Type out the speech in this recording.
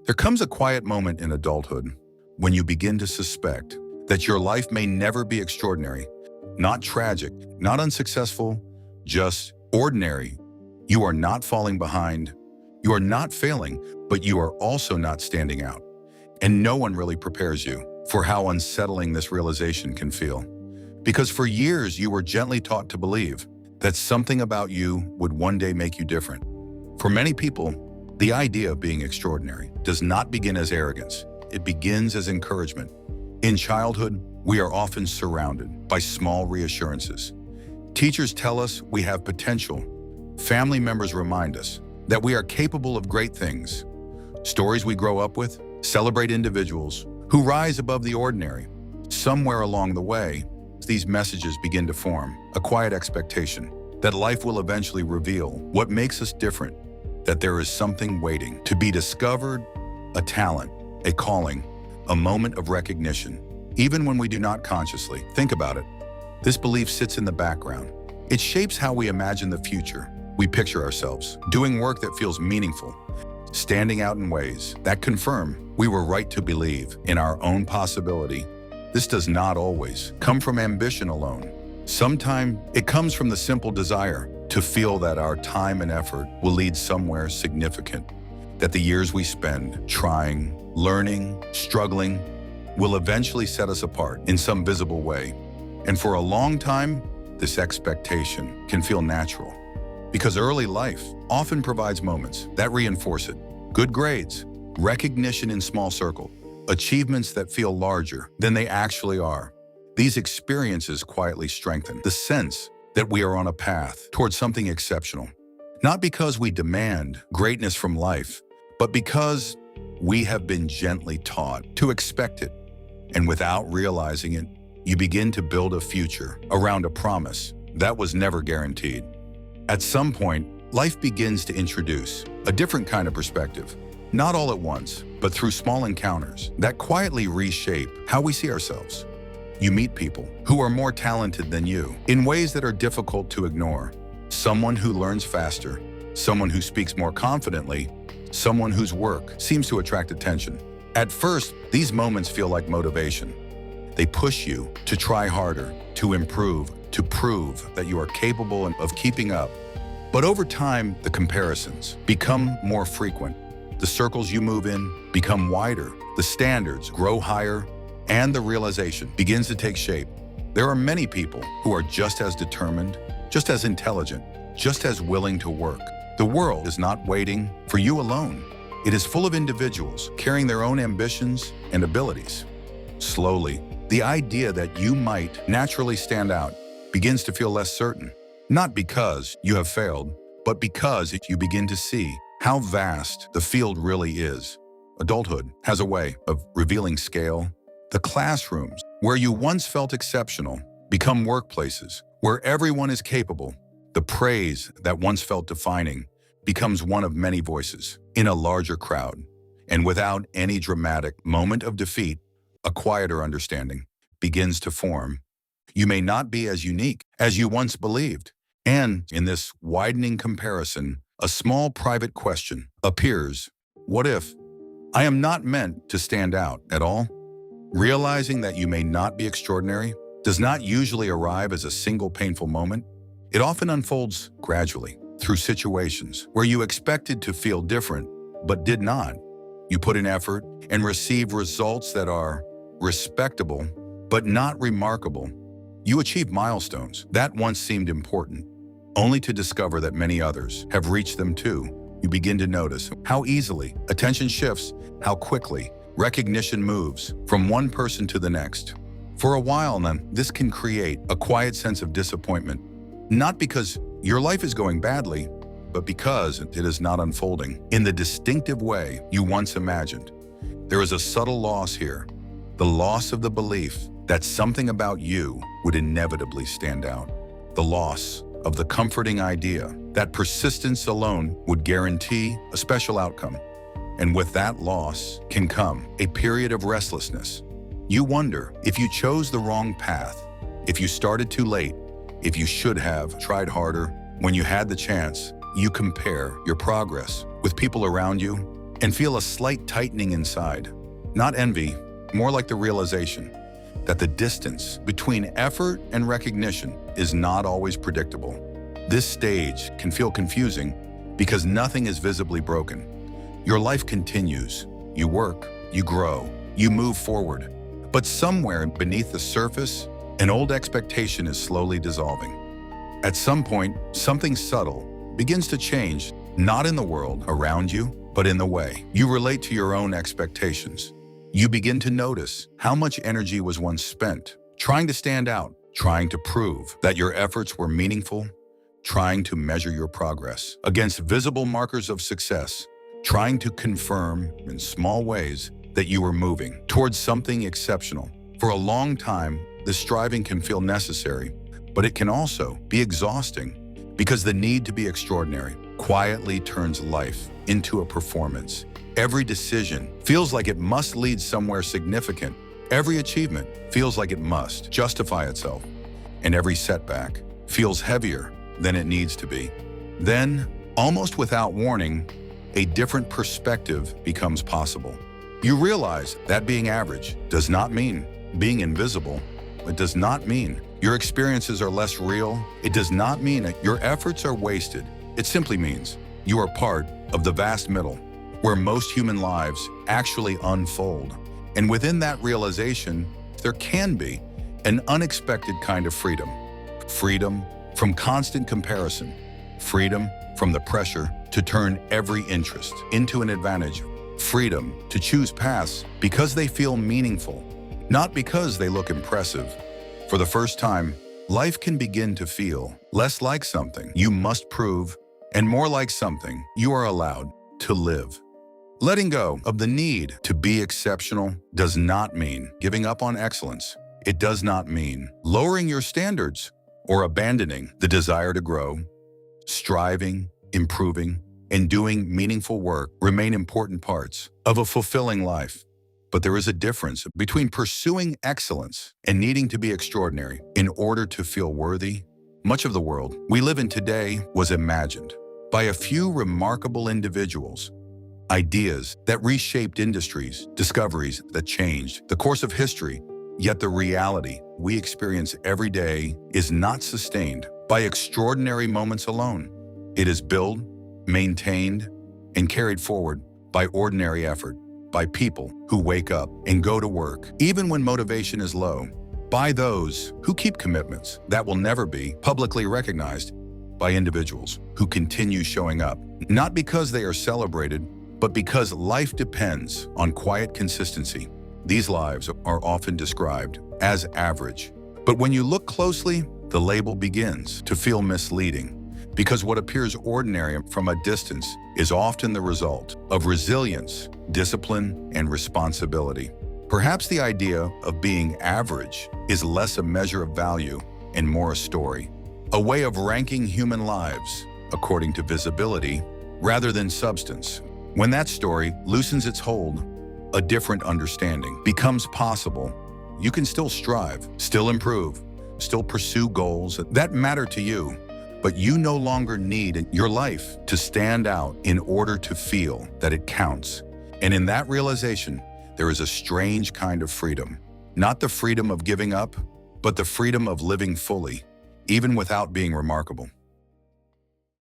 There comes a quiet moment in adulthood when you begin to suspect that your life may never be extraordinary, not tragic, not unsuccessful, just ordinary. You are not falling behind, you are not failing, but you are also not standing out. And no one really prepares you for how unsettling this realization can feel. Because for years you were gently taught to believe that something about you would one day make you different. For many people, the idea of being extraordinary does not begin as arrogance. It begins as encouragement. In childhood, we are often surrounded by small reassurances. Teachers tell us we have potential. Family members remind us that we are capable of great things. Stories we grow up with celebrate individuals who rise above the ordinary. Somewhere along the way, these messages begin to form a quiet expectation that life will eventually reveal what makes us different, that there is something waiting to be discovered, a talent, a calling, a moment of recognition, even when we do not consciously think about it. This belief sits in the background. It shapes how we imagine the future. We picture ourselves doing work that feels meaningful, standing out in ways that confirm we were right to believe in our own possibility. This does not always come from ambition alone. Sometimes it comes from the simple desire to feel that our time and effort will lead somewhere significant, that the years we spend trying, learning, struggling will eventually set us apart in some visible way. And for a long time, this expectation can feel natural because early life often provides moments that reinforce it. Good grades, recognition in small circles, achievements that feel larger than they actually are. These experiences quietly strengthen the sense that we are on a path towards something exceptional. Not because we demand greatness from life, but because we have been gently taught to expect it. And without realizing it, you begin to build a future around a promise that was never guaranteed. At some point, life begins to introduce a different kind of perspective, not all at once, but through small encounters that quietly reshape how we see ourselves. You meet people who are more talented than you in ways that are difficult to ignore. Someone who learns faster, someone who speaks more confidently, someone whose work seems to attract attention. At first, these moments feel like motivation. They push you to try harder, to improve, to prove that you are capable of keeping up. But over time, the comparisons become more frequent. The circles you move in become wider, the standards grow higher, and the realization begins to take shape. There are many people who are just as determined, just as intelligent, just as willing to work. The world is not waiting for you alone. It is full of individuals carrying their own ambitions and abilities. Slowly, the idea that you might naturally stand out begins to feel less certain. Not because you have failed, but because you begin to see how vast the field really is. Adulthood has a way of revealing scale. The classrooms where you once felt exceptional become workplaces where everyone is capable. The praise that once felt defining becomes one of many voices in a larger crowd. And without any dramatic moment of defeat, a quieter understanding begins to form. You may not be as unique as you once believed. And in this widening comparison, a small private question appears. What if I am not meant to stand out at all? Realizing that you may not be extraordinary does not usually arrive as a single painful moment. It often unfolds gradually through situations where you expected to feel different, but did not. You put in effort and receive results that are respectable, but not remarkable. You achieve milestones that once seemed important, only to discover that many others have reached them too. You begin to notice how easily attention shifts, how quickly recognition moves from one person to the next. For a while then, this can create a quiet sense of disappointment, not because your life is going badly, but because it is not unfolding in the distinctive way you once imagined. There is a subtle loss here, the loss of the belief that something about you would inevitably stand out, the loss of the comforting idea that persistence alone would guarantee a special outcome. And with that loss can come a period of restlessness. You wonder if you chose the wrong path, if you started too late, if you should have tried harder when you had the chance. You compare your progress with people around you, and feel a slight tightening inside. Not envy, more like the realization that the distance between effort and recognition is not always predictable. This stage can feel confusing because nothing is visibly broken. Your life continues. You work, you grow, you move forward. But somewhere beneath the surface, an old expectation is slowly dissolving. At some point, something subtle begins to change, not in the world around you, but in the way you relate to your own expectations. You begin to notice how much energy was once spent trying to stand out, trying to prove that your efforts were meaningful, trying to measure your progress against visible markers of success, trying to confirm in small ways that you were moving towards something exceptional. For a long time, this striving can feel necessary, but it can also be exhausting because the need to be extraordinary quietly turns life into a performance. Every decision feels like it must lead somewhere significant. Every achievement feels like it must justify itself. And every setback feels heavier than it needs to be. Then, almost without warning, a different perspective becomes possible. You realize that being average does not mean being invisible. It does not mean your experiences are less real. It does not mean that your efforts are wasted. It simply means you are part of the vast middle, where most human lives actually unfold. And within that realization, there can be an unexpected kind of freedom. Freedom from constant comparison. Freedom from the pressure to turn every interest into an advantage. Freedom to choose paths because they feel meaningful, not because they look impressive. For the first time, life can begin to feel less like something you must prove and more like something you are allowed to live. Letting go of the need to be exceptional does not mean giving up on excellence. It does not mean lowering your standards or abandoning the desire to grow. Striving, improving, and doing meaningful work remain important parts of a fulfilling life. But there is a difference between pursuing excellence and needing to be extraordinary in order to feel worthy. Much of the world we live in today was imagined by a few remarkable individuals. Ideas that reshaped industries, discoveries that changed the course of history. Yet the reality we experience every day is not sustained by extraordinary moments alone. It is built, maintained, and carried forward by ordinary effort, by people who wake up and go to work, even when motivation is low, by those who keep commitments that will never be publicly recognized, by individuals who continue showing up, not because they are celebrated, but because life depends on quiet consistency. These lives are often described as average. But when you look closely, the label begins to feel misleading, because what appears ordinary from a distance is often the result of resilience, discipline, and responsibility. Perhaps the idea of being average is less a measure of value and more a story, a way of ranking human lives according to visibility rather than substance. When that story loosens its hold, a different understanding becomes possible. You can still strive, still improve, still pursue goals that matter to you, but you no longer need your life to stand out in order to feel that it counts. And in that realization, there is a strange kind of freedom. Not the freedom of giving up, but the freedom of living fully, even without being remarkable.